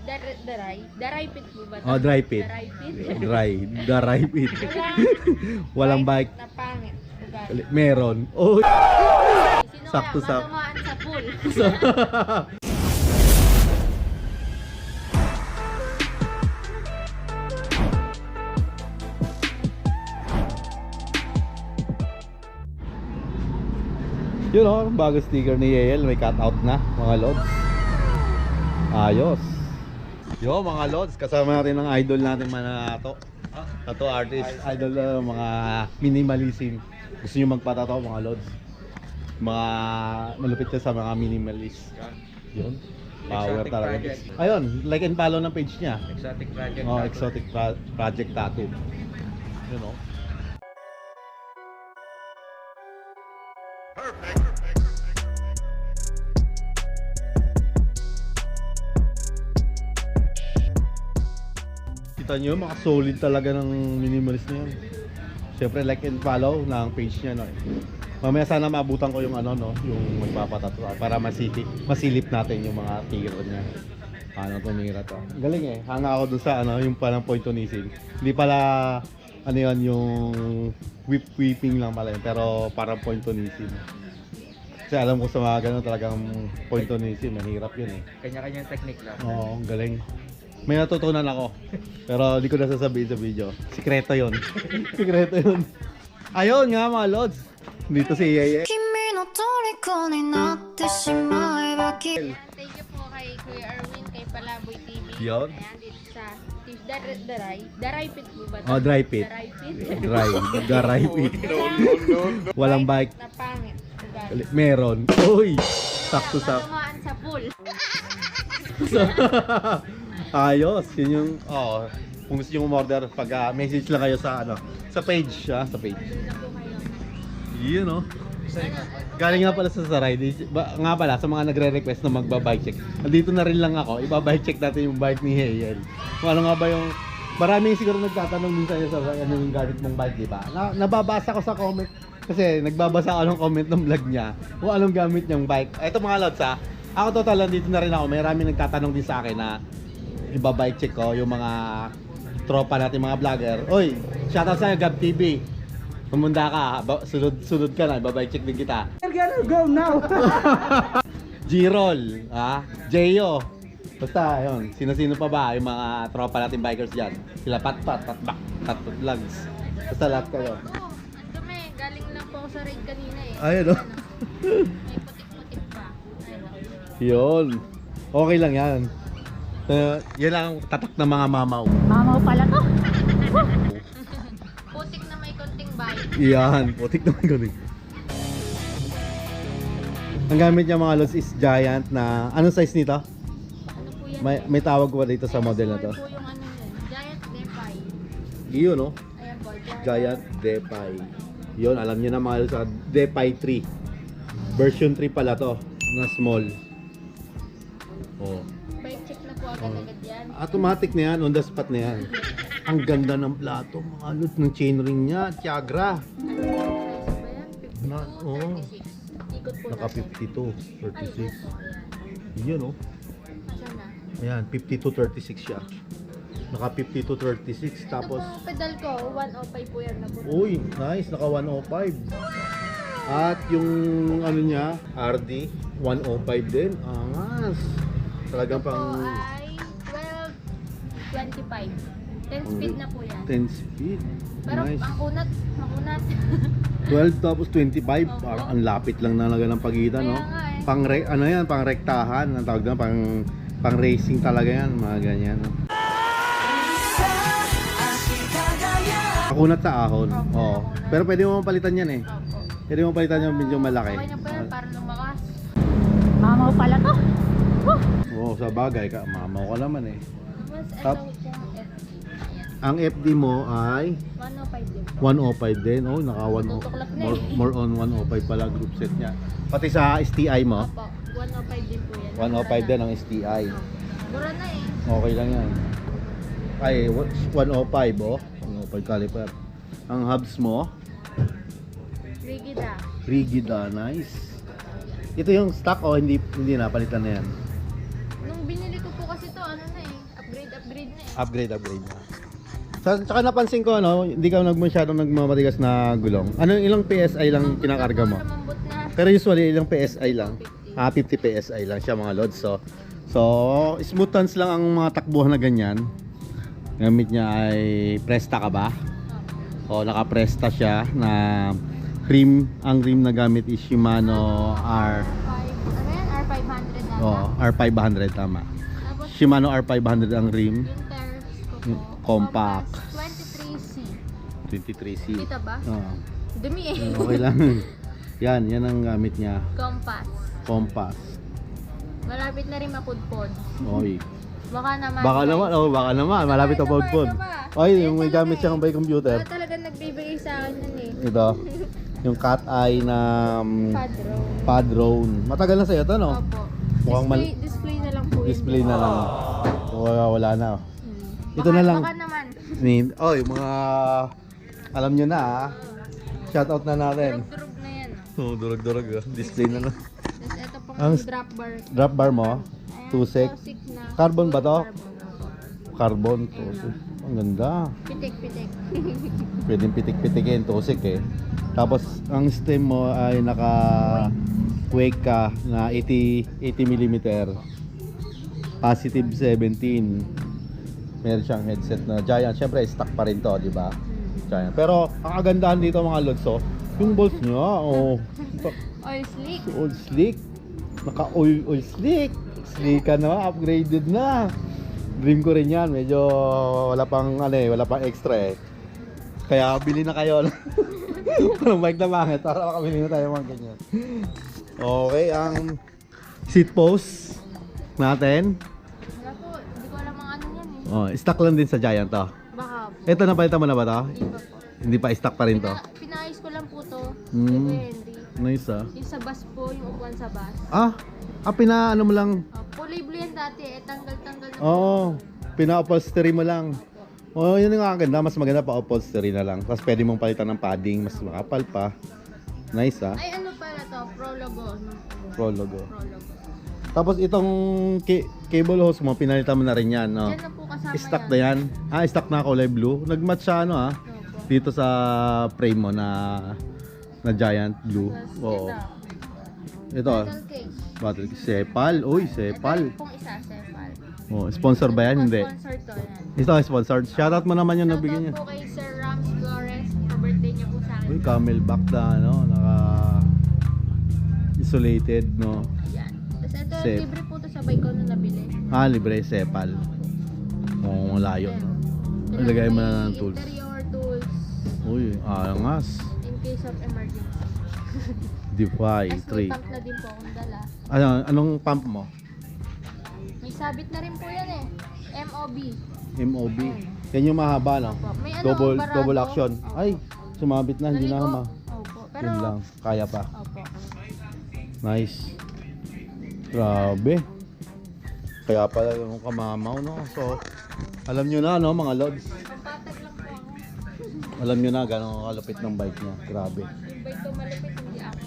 Daray pit po ba? Oh, dry pit. Daray pit. Dry pit. Walang bike. Na pangit. Ugali. Meron. Oh, Sino sakto kaya matamaan sa pool? yun o, bago sticker ni Yael, may cutout na mga lods. Ayos. Yo mga lods, kasama natin ang idol natin Mananato. Tattoo artist, idol mga minimalism. Gusto nyo magpatato mga lods. Mga malupit siya sa mga minimalist. Yun. Power Exotic talaga. project. Ayun, like and follow ng page niya. Exotic project. Oh, exotic project tattoo. You know. Kita nyo, mga solid talaga ng minimalist na yun. Siyempre like and follow ng page niya, no. Mamaya sana maabutan ko yung ano, no, yung magpapatato para masilip natin yung mga tiro niya. Paano tumira to. Galing eh. Hanga ako dun sa ano, yung parang point on easing. Hindi pala ano yun, yung whipping lang pala yun, pero parang point on easing. Kasi alam ko sa mga ganun talagang point on easing, mahirap yun eh. Kanya-kanyang technique lang. Oo, ang galing. May natutunan ako. Pero hindi ko na sasabihin sa video. Sikreto yun. Sikreto yun. Ayun nga mga lods. Dito si Yeye. Thank you po kay Kuya Erwin, kay Palaboy TV. Yun. Ayan, dito sa Daray pit po ba? Oh, dry pit. Daray pit. Dry pit. Walang bike. Na pangit. Ugali. Meron. Uy! Sakto sa... Matamaan sa pool. Ayos. Yun yung... Oh, kung gusto nyo umorder, pag message lang kayo sa ano, sa page. Sa page. Doon na po kayo. Yun oh. Galing nga pala sa Saray. Nga pala, sa mga nagre-request na magba-bike check. Nandito na rin lang ako. Iba-bike check natin yung bike ni Heyel. Kung ano nga ba yung... Maraming siguro nagtatanong minsan sa ano yung gamit mong bike, di ba? Nababasa ko sa comment. Kasi nagbabasa ako ng comment ng vlog niya kung anong gamit niyang bike. Eto mga lods ha. Ako total, nandito na rin ako. Maraming nagtatanong din sa akin na iba-bike check ko yung mga tropa natin, mga vlogger. Oy, shoutout sa'yo, Gab TV. Pumunda ka, sunod ka na, babay check din kita. Go now! G-Roll, Jeyo. Basta, yun, sino-sino pa ba yung mga tropa natin bikers dyan? Sila Patpat, Patbak, Patpat Vlogs. Basta lahat kayo. Oo, ang dumi. Galing lang po ako sa raid kanina eh. Ayun, oh. May putik-putik pa. Ayun. Yun. Okay lang yan. Yan lang ang tatak ng mga mamaw. Mamaw pala to. Putik na may konting bite. Yan, putik naman ganun. Ang gamit niya mga lods is giant na, anong size nito? Ano po yan? May tawag ko ba dito sa model na to? Small po yung ano yun. Giant Defy. Iyon, no? Ayan po. Giant Defy. Yun, alam niyo na mga lods, Defy 3. Version 3 pala to, na small. Oh. Bike check na po agad-agad yan. Automatic na yan, on the spot na yan. Ang ganda ng plato, mga lods, ng chainring niya, Tiagra. Ano size ba yan? 52, Na, oo. 36. Ikot po Naka natin. 52, Ay, 36. ito. Ayan. Yun, oh. Asan na? Ayan, 52-36 siya. Naka 52-36, tapos... Ito po, pedal ko. 105 po yan na po. Uy, nice, naka 105. At yung ano niya, RD, 105 din. Angas. Talagang Ito po pang ay 12, 25. 10 speed na po yan. 10 speed. Pero Nice. ang kunat. 12 tapos 25, parang ang lapit lang talaga ng pagitan, no? Kaya nga eh. Pang ano yan, pang rektahan, ang tawag doon, pang racing talaga yan, mga ganyan, no? Kakunat sa ahon. Opo, Oo. kakunat. Pero pwede mo palitan yan eh. Opo. Pwede mo palitan yung medyo malaki. Okay na po yan para lumakas. Mamaw pala to. Oo, sa bagay ka, mamaw ka naman eh. Mas Tap. ito pong FD. Ang FD mo ay 105 din po. 105 din. Oh, naka Tutuklap na more on 105 pala group set niya. Pati sa STI mo, Opo, 105 din po yan. 105 din ang STI. Mura na eh. Okay lang yan. Ay, 105 oh. 105 caliper. Ang hubs mo, Rigida. Rigida, nice. Ito yung stock o hindi na palitan na yan. Nung binili ko po kasi to, ano na eh. upgrade na eh. Upgrade na. Tsaka napansin ko, ano, hindi ka masyadong nagmamatigas na gulong. Ano, ilang PSI lang kinakarga mo? Lumambot na. Pero usually, ilang PSI lang? 50 PSI lang siya mga lods. So smooth turns lang ang mga takbuhan na ganyan. Gamit niya ay Presta ka ba? O naka-Presta siya na rim. Ang rim na gamit is Shimano R500 na. R500 tama. Tapos Shimano R500 ang rim. yung tires ko po. Compact. 23C. 23C. Dito ba? Oo. Dumi eh. Okay lang. Yan ang gamit niya. Compass. Malapit na rin mapudpod. Oy. Baka naman. Baka naman. Malapit na pod. Oy, yung may gamit siyang by computer. Wala talaga nagbibigay sa akin nun eh. Ito. Yung cat eye na Padrone. Matagal na sa'yo ito, no? Opo. Mukhang Display na lang po yun. display na lang. Wala na. Ito Baka- na lang. Baka naman. Oy, mga alam nyo na ah. Shoutout na natin. Durug na yan. Durog. Display na lang. Tapos ito pong Ang drop bar. Drop bar mo. Ayan, Tusek. na. Carbon ba to? Carbon. Carbon. Tusik. Ang ganda. Pitik. Pwedeng pitik-pitikin. Tusik eh. Tapos ang stem mo ay naka wake ka na 80mm. Positive 17. Meron siyang headset na Giant. Siyempre stock pa rin to, di ba? Giant. Pero ang kagandahan dito mga lods, yung bolts niya, Oil slick. oil slick. Naka-oil slick. Slick ka na, upgraded na. Dream ko rin yan. Medyo wala pang extra eh. Kaya bili na kayo. Parang bike na bakit. Para makabili na tayo mga ganyan. Okay, ang seat post natin. Wala po. Hindi ko alam ang ano yan eh. Stock lang din sa Giant to. Baka po. Ito napalitan mo na ba to? Hindi pa po. Hindi pa stock pa rin to. Pinaayos ko lang po to. Hmm. Kay Kuya Henry. Nice ah. Yung sa bus po, yung upuan sa bus. Pinaano mo lang. Kulay-blue yan dati eh. Tanggal-tanggal na. Pina-upholstery mo lang. Yun yung ganda. Mas maganda pa upholstery na lang. Tapos pwede mong palitan ng padding. Mas makapal pa. Nice ah. Ay, ano pala to? Pro logo. Pro logo. Pro logo. Tapos itong cable hose mo, pinalitan mo na rin yan. No? Diyan na po kasama Stock na yan. Stock na kulay blue. Nag-match siya Opo. dito sa frame mo na Giant blue. Tapos Oo. ito. Ito. Metal case. Battery. Sepal. Uy, Sepal. Ito pong isa, Sepal. Sponsor ba yan? Hindi. Sponsor to yan. Ito ay sponsored. Shoutout mo naman yung nabigyan niya. Shoutout po kay Sir Rams Flores. For birthday niya po sa akin. Uy, camelback na naka isolated, no? Yan. Tapos ito, Sep. libre po to sa bike ko na nabili. Libre, Sepal. Malayo, no? Yan. Ilagay mo May na ng tools. Interior tools. Uy, angas. In case of emergency. Defy Tapos may 3. pump na din po akong dala. Anong pump mo? May sabit na rin po yan eh. MOB. MOB. Yan yung mahaba, no? Opo. May barado. Double action. Opo. Ay, sumabit na, hindi na Naligo. hama. Opo. Pero, Yun lang, kaya pa. Opo. Nice. Grabe. Kaya pala yung kamamaw, no? So, alam nyo na, no, mga lods. Pampatag lang po ako. Alam nyo na gano'ng kalupit ng bike niya. Grabe. Yung bike ko malupit, hindi ako.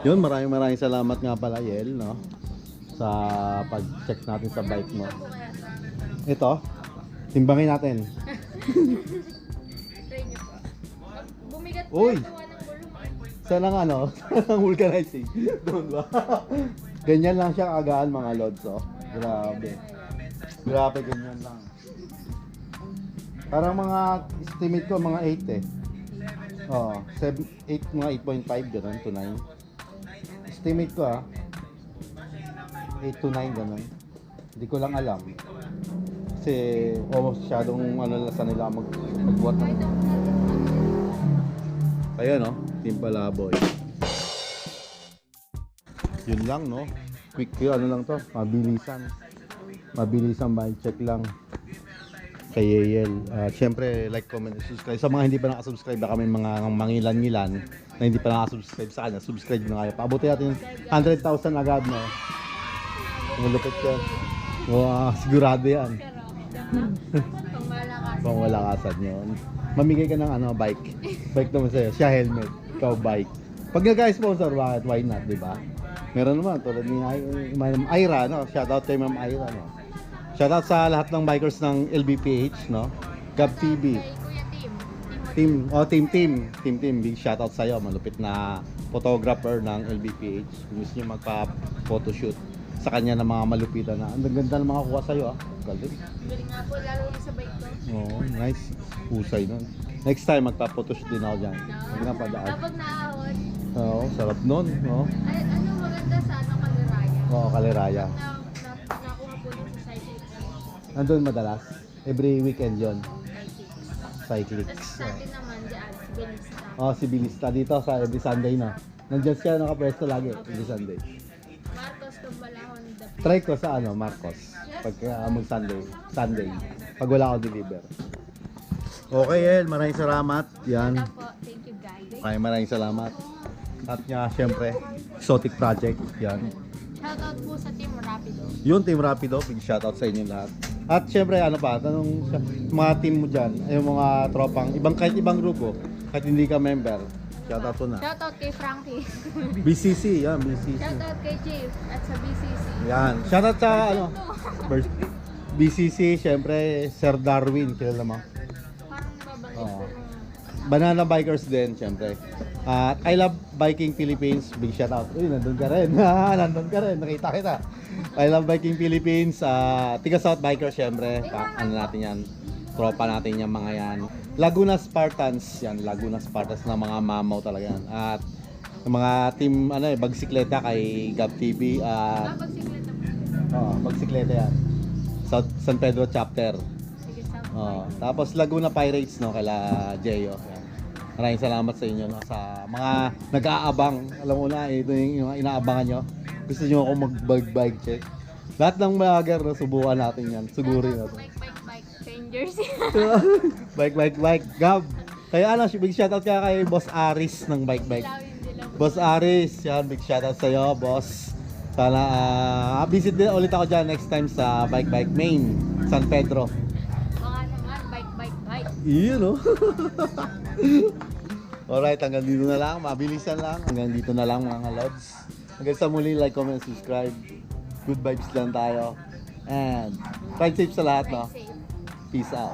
Yun, maraming salamat nga pala, Yel, no? Sa pag-check natin sa bike mo. Po kaya to. Ito, timbangin natin. Try niyo po. Pag bumigat po Uy! yung gawa ng gulong. Saan ang saan ang vulcanizing? Doon ba? Ganyan lang siya kaagaan mga lods, oh. Grabe. Grabe, ganyan lang. Parang mga estimate ko, mga 8 eh. 8, mga 8.5 gano'n to 9. Estimate ko 8 to 9 gano'n. Hindi ko lang alam. Kasi masyadong sa nila magbuhat ng. Kaya no, Team Palaboy. Yun lang no. Quick lang to, mabilisan bike check lang kay Yel. Siyempre like, comment, subscribe. Sa mga hindi pa nakasubscribe, baka may mga mangilan-ngilan na hindi pa nakasubscribe sa kanya, subscribe na kayo. Paabuti natin 100,000 agad no. Malupit yan. Sigurado yan. Pangmalakasan yun. Mamigay ka ng bike. Bike naman sa'yo. Siya helmet. Ikaw bike. Pag nag-sponsor, bakit? Why not, di ba? Meron naman tulad ni Ira, no? Shoutout kay Ma'am Ira, no? Shoutout sa lahat ng bikers ng LBPH, no? Gab TV. Kay Kuya Team. Big shoutout sa'yo. Malupit na photographer ng LBPH. Kung gusto nyo magpa-photoshoot sa kanya ng mga malupitan na. Ang ganda ng mga kuha sa'yo, ah. Galing. Galing nga po, lalo na sa bike ko. Oo, nice. Husay nun. Next time, magpa-photoshoot din ako dyan. Huwag na padaan. Kapag naahon, Oo, sarap nun. No? ay, ano maganda sa Kaliraya? Oo, Kaliraya. Nakuha po dun sa cycling. Nandun madalas. Every weekend yon. Cycling. Cyclics. Tapos sa atin naman, dyan, Belista. Oh, si Bilista dito sa every Sunday, no? Nandiyan siya nakapwesto lagi, every Sunday. Marcos, Tumbalahon, the Try ko sa Marcos. Pag mag-Sunday. Pag wala ako deliver. Okay, El. Maraming salamat. Yan. Ito po, thank you guys. Maraming salamat. At nga, syempre, Exotic Project. Yan. Shoutout po sa Team Rapido. Yun, Team Rapido. Big shoutout sa inyo lahat. At syempre, tanong mga team mo dyan, yung mga tropang, kahit ibang grupo, kahit hindi ka member, shoutout ko na. Shoutout kay Frankie. BCC, yan, BCC. Shoutout kay Chief at sa BCC. Yan, shoutout sa BCC, syempre, Sir Darwin, kilala mo. Parang nababanggit Oo. ko nung Banana Bikers din, syempre. At I Love Biking Philippines, big shoutout. Uy, nandun ka rin. Nandun ka rin, nakita kita. I Love Biking Philippines, Tiga South Bikers, syempre. Ano natin yan, tropa natin yung mga yan. Laguna Spartans, yan, Laguna Spartans na mga mamaw talaga yan. At yung mga team, Bagsikleta kay Gab TV. bisikleta po. Bagsikleta yan. San Pedro Chapter. Sige, South Tapos Laguna Pirates, no, kala Jeyo. Yan. Maraming salamat sa inyo, no, sa mga nag-aabang. Alam mo na, ito yung inaabangan nyo. Gusto nyo ako mag-bike check. Lahat ng vlogger, no, subukan natin yan. Sugurin natin. Bike. Strangers. Bike. Gab. Kaya big shoutout ka kay Boss Aris ng Bike. Lawin sila. Boss Aris, yan, big shoutout sa'yo, boss. Sana, visit din ulit ako dyan next time sa Bike Main, San Pedro. Mga naman, bike. Iyon, no? Alright, hanggang dito na lang. Mabilisan lang. Hanggang dito na lang, mga lods. Hanggang sa muli, like, comment, subscribe. Good vibes lang tayo. And ride safe sa lahat, no? Ride safe. Peace out.